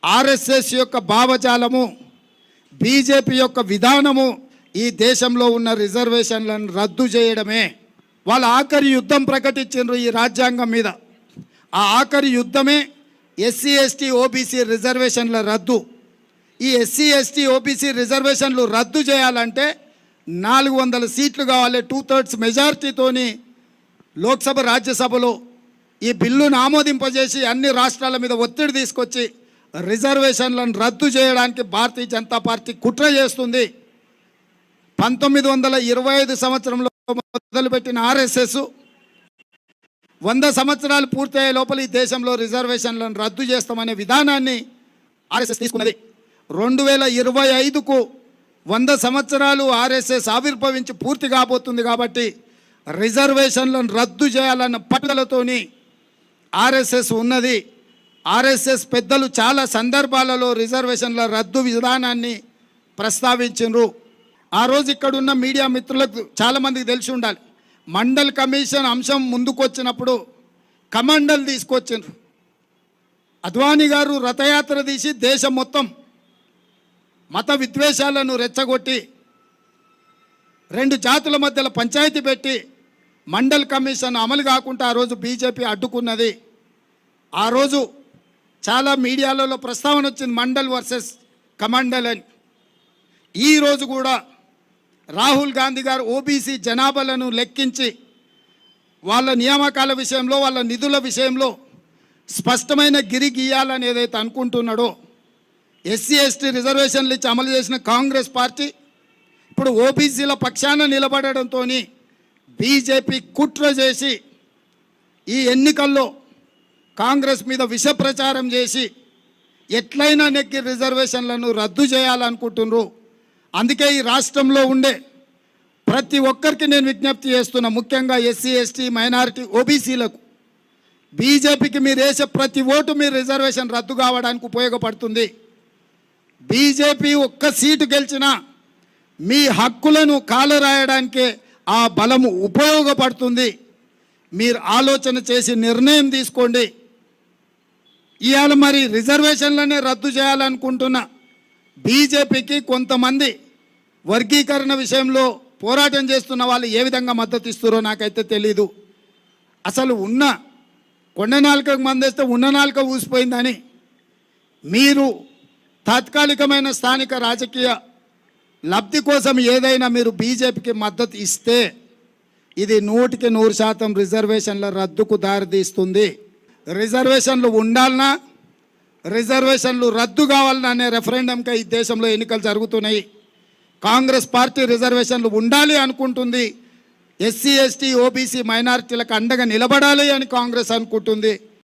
RSS యొక్క భావజాలము, BJP యొక్క విధానము ఈ దేశంలో ఉన్న రిజర్వేషన్లను రద్దు చేయడమే. వాళ్ళ ఆఖరి యుద్ధం ప్రకటించారు ఈ రాజ్యాంగం మీద. ఆ ఆఖరి యుద్ధమే ఎస్సీ ఎస్టీ ఓబీసీ రిజర్వేషన్ల రద్దు. ఈ ఎస్సీ ఎస్టీ ఓబీసీ రిజర్వేషన్లు రద్దు చేయాలంటే 400 సీట్లు కావాలి. 2/3 మెజారిటీతోని లోక్సభ రాజ్యసభలో ఈ బిల్లును ఆమోదింపజేసి అన్ని రాష్ట్రాల మీద ఒత్తిడి తీసుకొచ్చి రిజర్వేషన్లను రద్దు చేయడానికి భారతీయ జనతా పార్టీ కుట్ర చేస్తుంది. 1925 సంవత్సరంలో మొదలుపెట్టిన ఆర్ఎస్ఎస్ 100 సంవత్సరాలు పూర్తయ్యే లోపల ఈ దేశంలో రిజర్వేషన్లను రద్దు చేస్తామనే విధానాన్ని ఆర్ఎస్ఎస్ తీసుకున్నది. 2025కు 100 సంవత్సరాలు ఆర్ఎస్ఎస్ ఆవిర్భవించి పూర్తి కాబోతుంది. కాబట్టి రిజర్వేషన్లను రద్దు చేయాలన్న పట్టుదలతోని ఆర్ఎస్ఎస్ ఉన్నది. ఆర్ఎస్ఎస్ పెద్దలు చాలా సందర్భాలలో రిజర్వేషన్ల రద్దు విధానాన్ని ప్రస్తావించారు. ఆ రోజు ఇక్కడున్న మీడియా మిత్రులకు చాలామందికి తెలిసి ఉండాలి. మండల్ కమిషన్ అంశం ముందుకొచ్చినప్పుడు కమండల్ తీసుకొచ్చారు. అద్వానీ గారు రథయాత్ర తీసి దేశం మొత్తం మత విద్వేషాలను రెచ్చగొట్టి 2 జాతుల మధ్యలో పంచాయతీ పెట్టి మండల్ కమిషన్ అమలు కాకుండా ఆ రోజు బీజేపీ అడ్డుకున్నది. ఆ రోజు చాలా మీడియాలలో ప్రస్తావన వచ్చింది మండల్ వర్సెస్ కమండల్ అని. ఈరోజు కూడా రాహుల్ గాంధీ గారు ఓబీసీ జనాభాలను లెక్కించి వాళ్ళ నియామకాల విషయంలో వాళ్ళ నిధుల విషయంలో స్పష్టమైన గిరి గీయాలని ఏదైతే అనుకుంటున్నాడో, ఎస్సీ ఎస్టీ రిజర్వేషన్లు ఇచ్చి అమలు చేసిన కాంగ్రెస్ పార్టీ ఇప్పుడు ఓబీసీల పక్షాన నిలబడడంతో బీజేపీ కుట్ర చేసి ఈ ఎన్నికల్లో కాంగ్రెస్ మీద విష ప్రచారం చేసి ఎట్లయినా నెక్కి రిజర్వేషన్లను రద్దు చేయాలనుకుంటున్నారు. అందుకే ఈ రాష్ట్రంలో ఉండే ప్రతి ఒక్కరికి నేను విజ్ఞప్తి చేస్తున్నా, ముఖ్యంగా ఎస్సీ ఎస్టీ మైనారిటీ ఓబీసీలకు, బీజేపీకి మీరు వేసే ప్రతి ఓటు మీ రిజర్వేషన్ రద్దు కావడానికి ఉపయోగపడుతుంది. బీజేపీ ఒక్క సీటు గెలిచినా మీ హక్కులను కాలరాయడానికే ఆ బలము ఉపయోగపడుతుంది. మీరు ఆలోచన చేసి నిర్ణయం తీసుకోండి. ఇవాళ మరి రిజర్వేషన్లనే రద్దు చేయాలనుకుంటున్న బీజేపీకి కొంతమంది వర్గీకరణ విషయంలో పోరాటం చేస్తున్న వాళ్ళు ఏ విధంగా మద్దతు ఇస్తారో నాకైతే తెలీదు. అసలు ఉన్న కొండ నాలుకకు మందేస్తే ఉన్న నాలుక ఊసిపోయిందని మీరు తాత్కాలికమైన స్థానిక రాజకీయ లబ్ధి కోసం ఏదైనా మీరు బీజేపీకి మద్దతు ఇస్తే ఇది 100% రిజర్వేషన్ల రద్దుకు దారితీస్తుంది. రిజర్వేషన్లు ఉండాలన్నా రిజర్వేషన్లు రద్దు కావాలన్నా అనే రెఫరెండంకి ఈ దేశంలో ఎన్నికలు జరుగుతున్నాయి. కాంగ్రెస్ పార్టీ రిజర్వేషన్లు ఉండాలి అనుకుంటుంది. ఎస్సీ ఎస్టీ ఓబీసీ మైనారిటీలకు అండగా నిలబడాలి అని కాంగ్రెస్ అనుకుంటుంది.